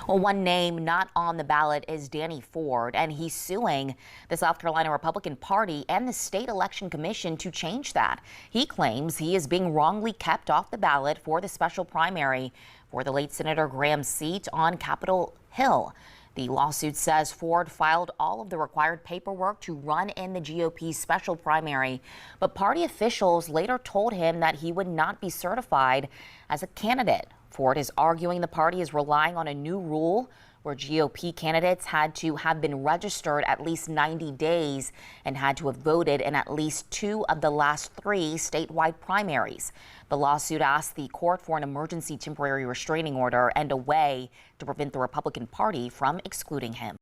Well, one name not on the ballot is Danny Ford, and he's suing the South Carolina Republican Party and the State Election Commission to change that. He claims he is being wrongly kept off the ballot for the special primary for the late Senator Graham's seat on Capitol Hill. The lawsuit says Ford filed all of the required paperwork to run in the GOP special primary, but party officials later told him that he would not be certified as a candidate. Ford is arguing the party is relying on a new rule where GOP candidates had to have been registered at least 90 days and had to have voted in at least 2 of the last 3 statewide primaries. The lawsuit asked the court for an emergency temporary restraining order and a way to prevent the Republican Party from excluding him.